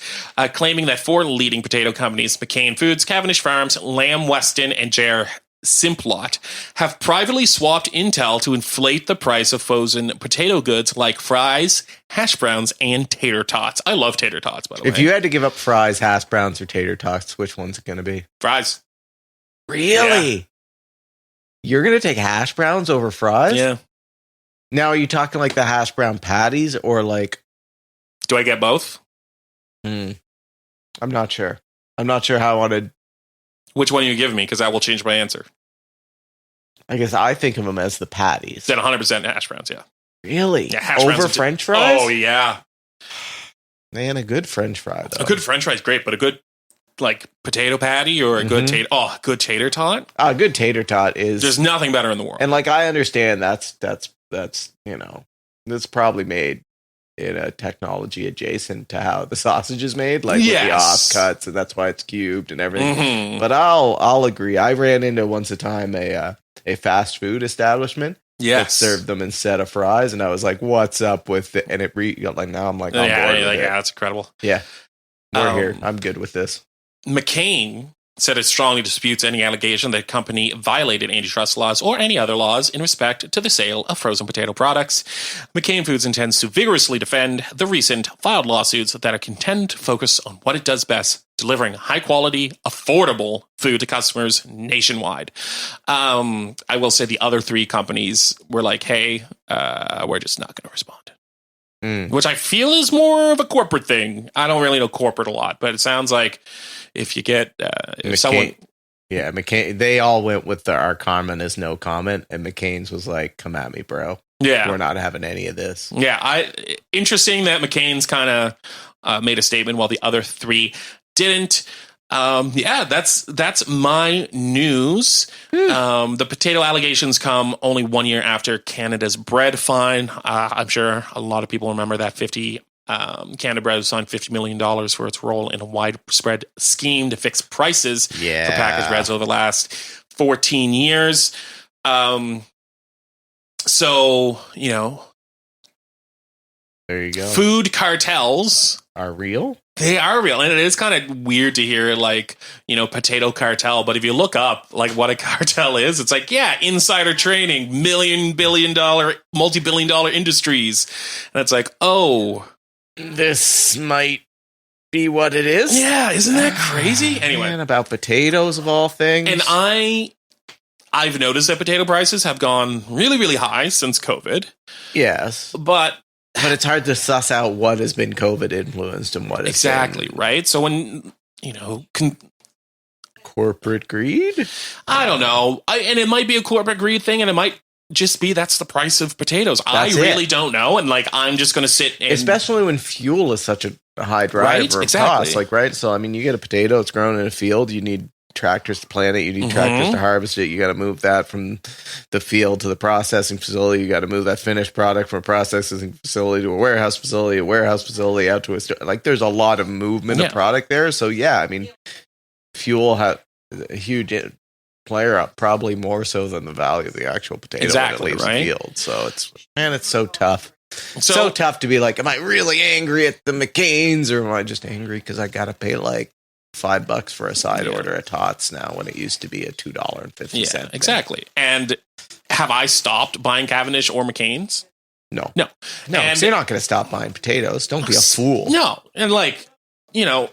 claiming that four leading potato companies, McCain Foods, Cavendish Farms, Lamb Weston, and J.R. Simplot, have privately swapped intel to inflate the price of frozen potato goods like fries, hash browns, and tater tots. I love tater tots, by the way. If you had to give up fries, hash browns, or tater tots, which one's it going to be? Fries. Really? Yeah. You're going to take hash browns over fries? Yeah. Now, are you talking like the hash brown patties or like... Do I get both? I'm not sure. I'm not sure how I want to... Which one you give me? Because that will change my answer. I guess I think of them as the patties. Then 100% hash browns, yeah. Really? Yeah, hash browns over French fries? Oh, yeah. Man, a good French fry, though. A good French fry is great, but a good like potato patty or a good tater... Oh, a good tater tot? A good tater tot is... There's nothing better in the world. And like, I understand that's you know, that's probably made in a technology adjacent to how the sausage is made, like with the offcuts, and that's why it's cubed and everything. But I'll agree. I ran into once a time a fast food establishment that served them instead of fries, and I was like, "What's up with it?" And it like now I'm like, yeah, that's incredible. Yeah, we're here. I'm good with this. McCain said it strongly disputes any allegation that the company violated antitrust laws or any other laws in respect to the sale of frozen potato products. McCain Foods intends to vigorously defend the recent filed lawsuits that are content to focus on what it does best, delivering high-quality, affordable food to customers nationwide. I will say the other three companies were like, hey, we're just not going to respond. Which I feel is more of a corporate thing. I don't really know corporate a lot, but it sounds like if you get if someone... Yeah, McCain, they all went with our comment is no comment, and McCain's was like, come at me, bro. Yeah. We're not having any of this. Yeah, interesting that McCain's kind of made a statement while the other three didn't. That's my news. The potato allegations come only 1 year after Canada's bread fine. I'm sure a lot of people remember that Canada Bread was fined $50 million for its role in a widespread scheme to fix prices for packaged breads over the last 14 years. So, you know, there you go. Food cartels are real. They are real, and it is kind of weird to hear, like, you know, potato cartel. But if you look up, like, what a cartel is, it's like, yeah, insider trading, multi-billion dollar industries. And it's like, oh, this might be what it is. Yeah, isn't that crazy? Anyway, man, about potatoes of all things. And I've noticed that potato prices have gone really, really high since COVID. Yes, but it's hard to suss out what has been COVID influenced and what exactly right. So when you know corporate greed, I don't know, and it might be a corporate greed thing, and it might just be that's the price of potatoes. I really don't know, and like I'm just going to sit and especially when fuel is such a high driver of cost. Like so I mean, you get a potato, it's grown in a field, you need tractors to plant it, you need tractors to harvest it, you got to move that from the field to the processing facility, you got to move that finished product from a processing facility to a warehouse facility out to a store. Like there's a lot of movement of product there. So yeah, I mean, fuel has a huge player up, probably more so than the value of the actual potato when it leaves the field. So it's so tough. So tough to be like, am I really angry at the McCains, or am I just angry because I got to pay like $5 for a side order at Tots now when it used to be a $2.50. Yeah, exactly. And have I stopped buying Cavendish or McCain's? No. And so you're not going to stop buying potatoes. Don't be a fool. No. And like, you know,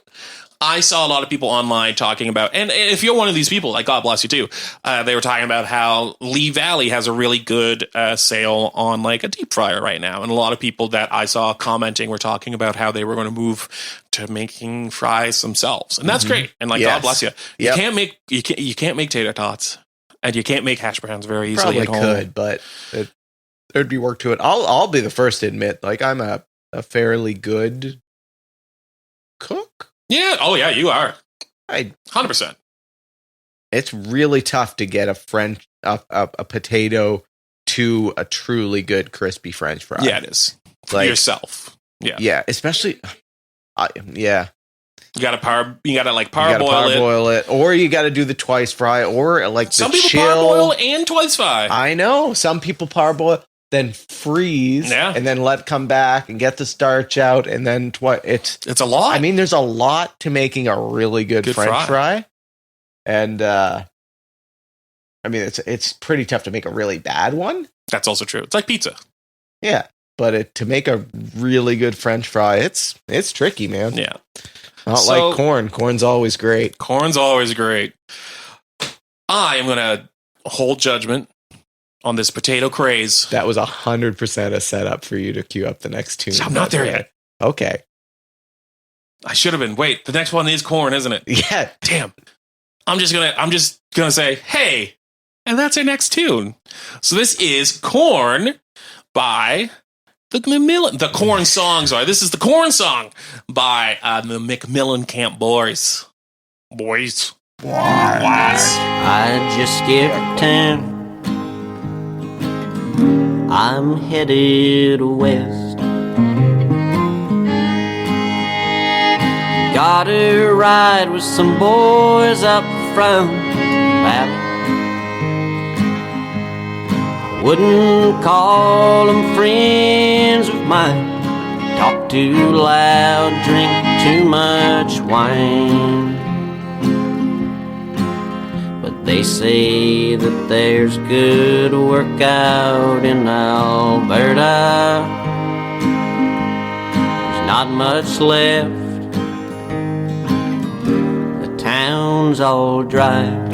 I saw a lot of people online talking about, and if you're one of these people, like God bless you too, they were talking about how Lee Valley has a really good sale on like a deep fryer right now. And a lot of people that I saw commenting were talking about how they were going to move to making fries themselves. And that's great. And like, God bless you. You can't make tater tots and you can't make hash browns very easily at home. Probably could, but there'd be work to it. I'll be the first to admit, like I'm a fairly good cook. Yeah. Oh yeah, you are. 100%. It's really tough to get a potato to a truly good crispy French fry. Yeah, it is. Like, yourself. Yeah. Yeah, especially. Yeah. You gotta parboil it, or you gotta do the twice fry, or like some people parboil and twice fry. I know some people parboil, then freeze, and then let it come back and get the starch out, and then it's a lot. I mean, there's a lot to making a really good French fry, and I mean it's pretty tough to make a really bad one. That's also true. It's like pizza. Yeah, but to make a really good French fry, it's tricky, man. Yeah. Not like corn. Corn's always great. Corn's always great. I am going to hold judgment on this potato craze. That was 100% a setup for you to queue up the next tune. I'm not there yet. Okay. I should have been. Wait, the next one is corn, isn't it? Yeah. Damn. I'm just gonna say, hey, and that's our next tune. So this is Corn by the Corn song. Sorry, this is the Corn song by the McMillan Camp Boys. Boys. I just skipped town. I'm headed west. Got a ride with some boys up from Valley. Wouldn't call them friends of mine. Talk too loud, drink too much wine. But they say that there's good work out in Alberta. There's not much left. The town's all dry.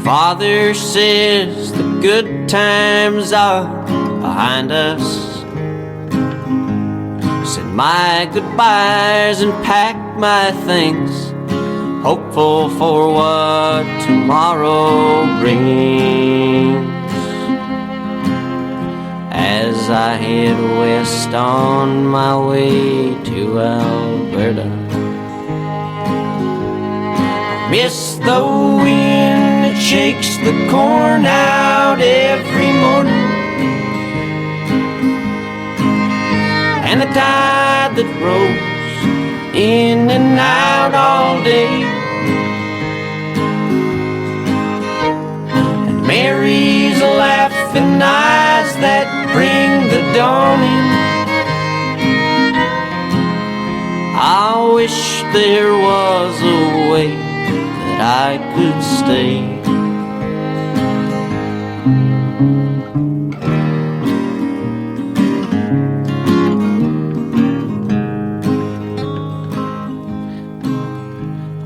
Father says the good times are behind us. Said my goodbyes and packed my things, hopeful for what tomorrow brings. As I head west on my way to Alberta, miss the wind that shakes the corn out every morning, and the tide that rolls in and out all day, and Mary's laughing eyes that bring the dawn in. I wish there was a way that I could stay.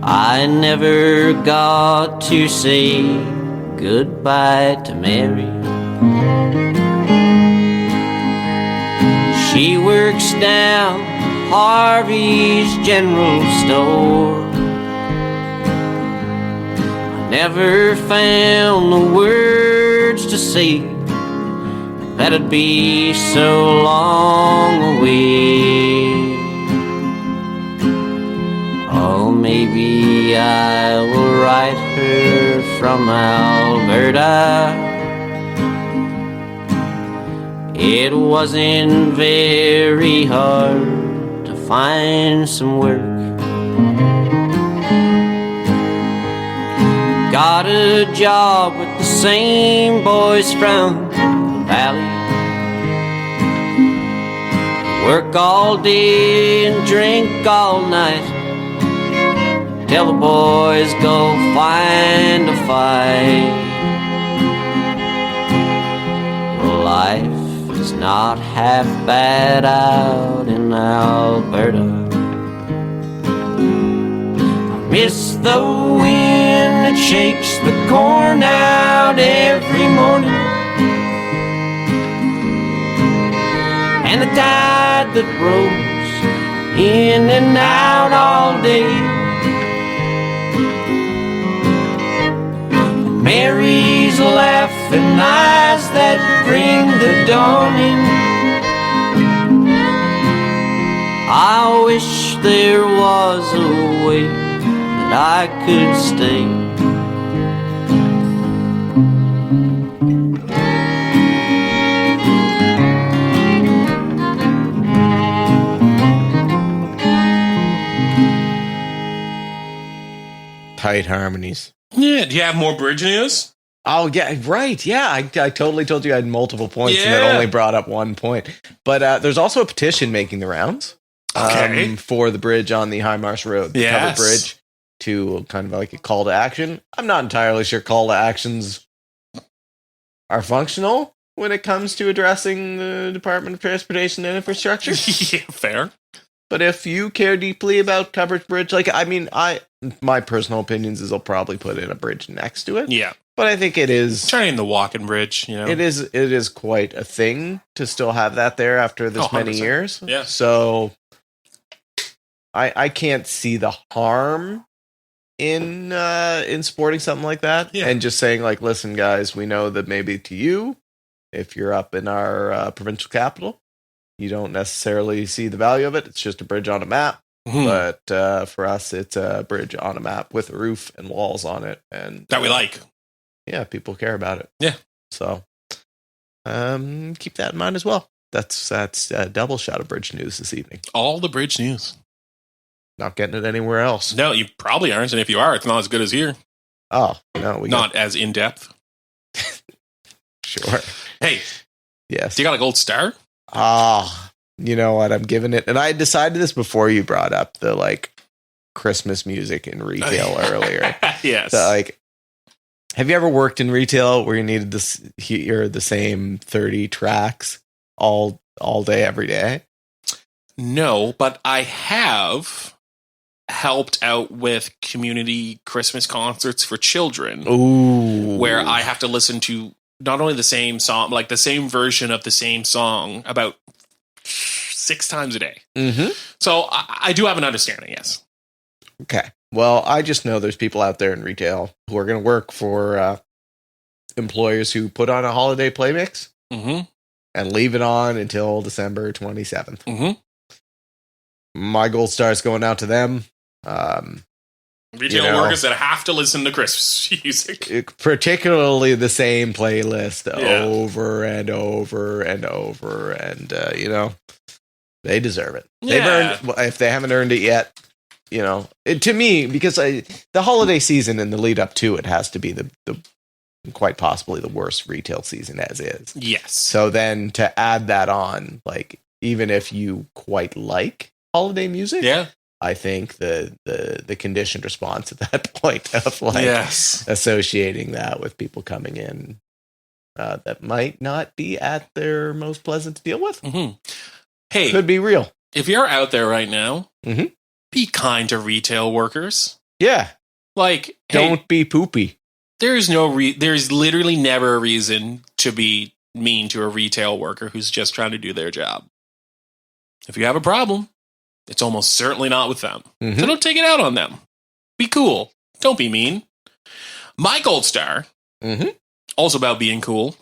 I never got to say goodbye to Mary. She works down Harvey's General Store. I never found the words to say that it'd be so long away. Oh, maybe I will write her from Alberta. It wasn't very hard to find some work. Got a job with the same boys from the valley. Work all day and drink all night, till the boys go find a fight. Life is not half bad out in in Alberta. I miss the wind that shakes the corn out every morning, and the tide that rolls in and out all day. Mary's laughing eyes that bring the dawning. I wish there was a way that I could stay. Tight harmonies. Yeah, do you have more bridge news? Oh, yeah, right. Yeah, I totally told you I had multiple points and it only brought up 1 point. But there's also a petition making the rounds for the bridge on the High Marsh Road, the covered bridge, to kind of like a call to action. I'm not entirely sure call to actions are functional when it comes to addressing the Department of Transportation and Infrastructure. Yeah, fair. But if you care deeply about covered bridge, like, I mean, my personal opinions is I'll probably put in a bridge next to it. Yeah. But I think it is turning the walking bridge, you know. It is quite a thing to still have that there after this many years. Yeah. So I can't see the harm in supporting something like that. Yeah. And just saying, like, listen, guys, we know that maybe to you, if you're up in our provincial capital, you don't necessarily see the value of it. It's just a bridge on a map. Mm-hmm. But for us, it's a bridge on a map with a roof and walls on it, and that we like. Yeah, people care about it. Yeah. So keep that in mind as well. That's a double shot of bridge news this evening. All the bridge news. Not getting it anywhere else. No, you probably aren't, and if you are, it's not as good as here. Oh no, not as in depth. Sure. Hey. Yes. Do you got a gold star? You know what? I'm giving it, and I decided this before you brought up the like Christmas music in retail earlier. Yes. So, like, have you ever worked in retail where you needed to hear the same 30 tracks all day, every day? No, but I have helped out with community Christmas concerts for children. Ooh. Where I have to listen to not only the same song, like the same version of the same song about 6 times a day. Mm-hmm. So I do have an understanding, yes. Okay. Well, I just know there's people out there in retail who are going to work for employers who put on a holiday play mix and leave it on until December 27th. Mm-hmm. My gold star is going out to them. Retail workers that have to listen to Christmas music. Particularly the same playlist over and over and over. And, they deserve it. Yeah. They've earned, if they haven't earned it yet, to me, because the holiday season and the lead up to it has to be the quite possibly the worst retail season as is. Yes. So then to add that on, like, even if you quite like holiday music, I think the conditioned response at that point of associating that with people coming in that might not be at their most pleasant to deal with. Mm-hmm. Hey, could be real. If you're out there right now, be kind to retail workers. Yeah. Like, don't be poopy. There's there's literally never a reason to be mean to a retail worker who's just trying to do their job. If you have a problem, it's almost certainly not with them. So don't take it out on them. Be cool. Don't be mean. My gold star, also about being cool,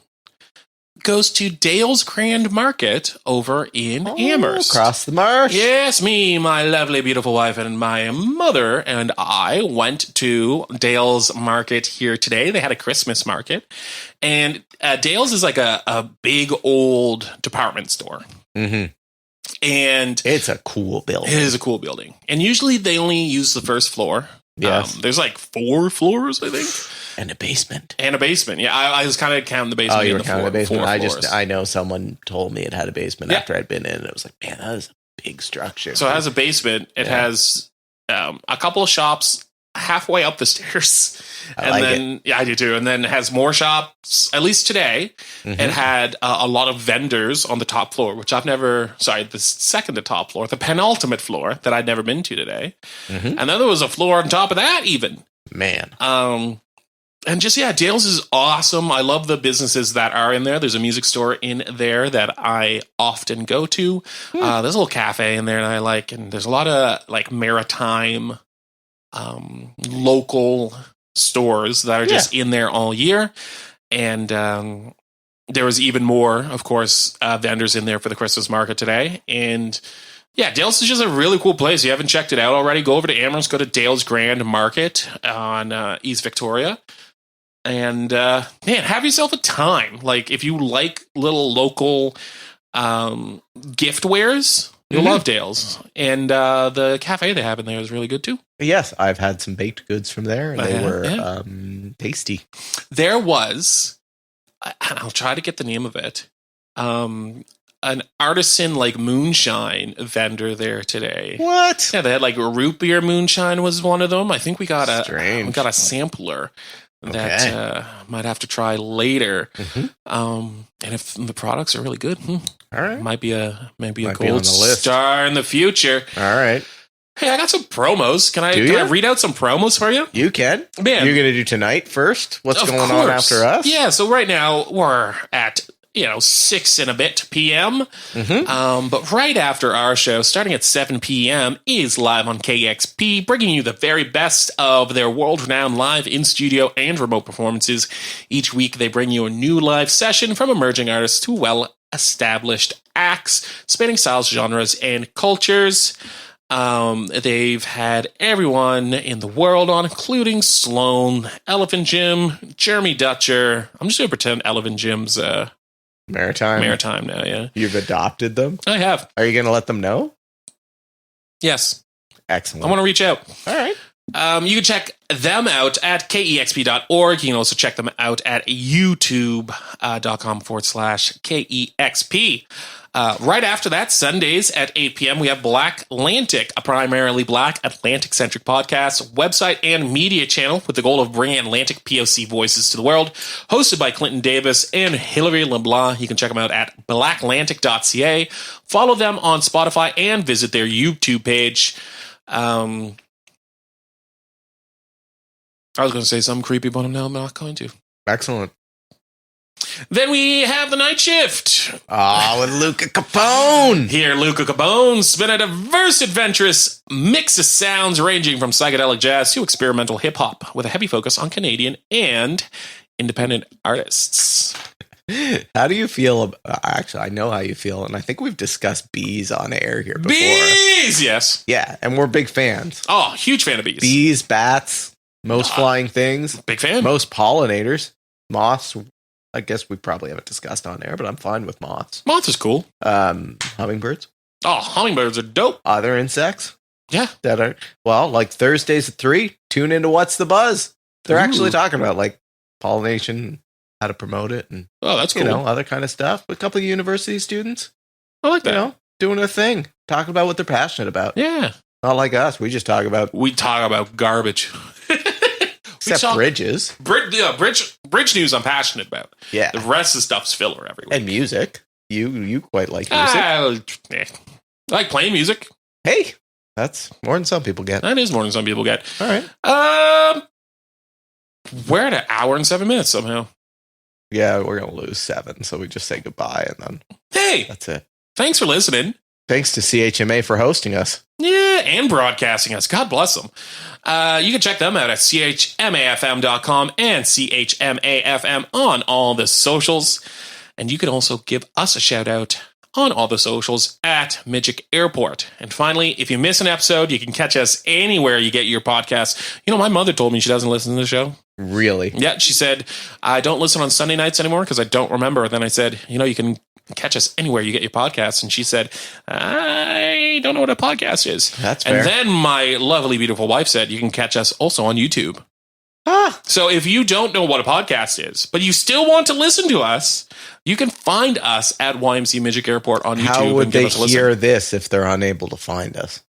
goes to Dale's Grand Market over in Amherst. Across the marsh. Yes, me, my lovely, beautiful wife, and my mother and I went to Dale's Market here today. They had a Christmas market. And Dale's is like a big old department store. Mm-hmm. And it's a cool building. It is a cool building. And usually they only use the first floor. Yes. There's like 4 floors, I think. And a basement. Yeah, I was kind of counting the basement. Oh, you were counting the basement? I know someone told me it had a basement after I'd been in, and it was like, man, that is a big structure. So it has a basement. It has a couple of shops halfway up the stairs. Yeah, I do too. And then it has more shops, at least today. It had a lot of vendors on the top floor, which the second to top floor, the penultimate floor that I'd never been to today. And then there was a floor on top of that even. Man. And just, Dale's is awesome. I love the businesses that are in there. There's a music store in there that I often go to. There's a little cafe in there that I like. And there's a lot of like maritime, local stores that are just in there all year. And there was even more, of course, vendors in there for the Christmas market today. And Dale's is just a really cool place. If you haven't checked it out already, go over to Amherst, go to Dale's Grand Market on East Victoria. And have yourself a time. Like, if you like little local gift wares, you'll love Dale's. And the cafe they have in there is really good too. Yes, I've had some baked goods from there, and they were tasty. There was, I'll try to get the name of it, an artisan like moonshine vendor there today. What? Yeah, they had like root beer moonshine was one of them. I think we got a sampler that might have to try later. And if the products are really good, all right, might be a gold star in the future. All right. Hey, I got some promos. Can I read out some promos for you? You can. Man. You're going to do tonight first? What's going on after us? Yeah, so right now we're at 6 and a bit p.m. But right after our show, starting at 7 p.m., is live on KXP, bringing you the very best of their world-renowned live in-studio and remote performances. Each week, they bring you a new live session from emerging artists to well-established acts, spanning styles, genres, and cultures. They've had everyone in the world on, including Sloan, Elephant Jim, Jeremy Dutcher. I'm just going to pretend Elephant Jim's Maritime now, yeah. You've adopted them? I have. Are you going to let them know? Yes. Excellent. I want to reach out. All right. You can check them out at kexp.org. You can also check them out at youtube.com/KEXP. Right after that, Sundays at 8 p.m., we have Black Atlantic, a primarily Black Atlantic-centric podcast, website, and media channel with the goal of bringing Atlantic POC voices to the world. Hosted by Clinton Davis and Hilary LeBlanc. You can check them out at blackatlantic.ca. Follow them on Spotify and visit their YouTube page. I was going to say something creepy, but I'm not going to. Excellent. Then we have the night shift. With Luca Capone. Here, Luca Capone spin a diverse, adventurous mix of sounds ranging from psychedelic jazz to experimental hip-hop with a heavy focus on Canadian and independent artists. How do you feel? Actually, I know how you feel, and I think we've discussed bees on air here before. Bees, yes. Yeah, and we're big fans. Oh, huge fan of bees. Bees, bats, most flying things. Big fan. Most pollinators. Moths. I guess we probably haven't discussed on air, but I'm fine with moths. Moths is cool. Hummingbirds. Oh, hummingbirds are dope. Other insects. Yeah. That are, like Thursdays at 3, tune into What's the Buzz. They're actually talking about like pollination, how to promote it, and that's cool. Other kind of stuff. A couple of university students. I like that. Doing their thing. Talking about what they're passionate about. Yeah. Not like us. We talk about garbage. Except bridges. Bridge news I'm passionate about. Yeah. The rest of the stuff's filler every week. And music. You quite like music. I like playing music. Hey, that's more than some people get. That is more than some people get. All right. We're at 1 hour and 7 minutes somehow. Yeah, we're going to lose 7, so we just say goodbye and then... Hey! That's it. Thanks for listening. Thanks to CHMA for hosting us. Yeah, and broadcasting us. God bless them. You can check them out at chmafm.com and chmafm on all the socials. And you can also give us a shout out on all the socials at Midgic Airport. And finally, if you miss an episode, you can catch us anywhere you get your podcasts. My mother told me she doesn't listen to the show. Really? Yeah, she said, I don't listen on Sunday nights anymore because I don't remember. Then I said, you can catch us anywhere you get your podcasts. And she said, I don't know what a podcast is. That's fair. And then my lovely, beautiful wife said, you can catch us also on YouTube. So if you don't know what a podcast is, but you still want to listen to us, you can find us at YMC Midgic Airport on YouTube. How would they hear this if they're unable to find us?